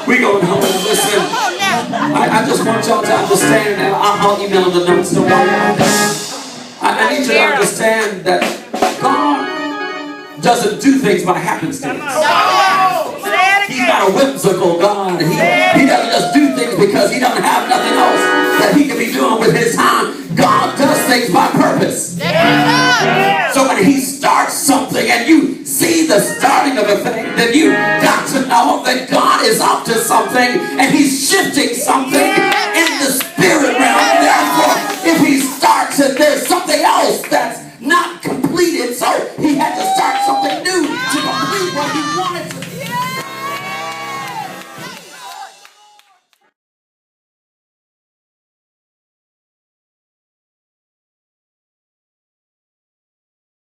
We going home. Listen, I just want y'all to understand, and I'll email the notes. Don't worry about that. I need you to understand that God doesn't do things by happenstance. He's not a whimsical God. He doesn't just do things because he doesn't have nothing else that he can be doing with his time. God does things by purpose. So when he starts something and you see the starting of a thing, then you got to know that God is up to something and he's shifting something in the spirit realm. Therefore, if he starts it, there's something else that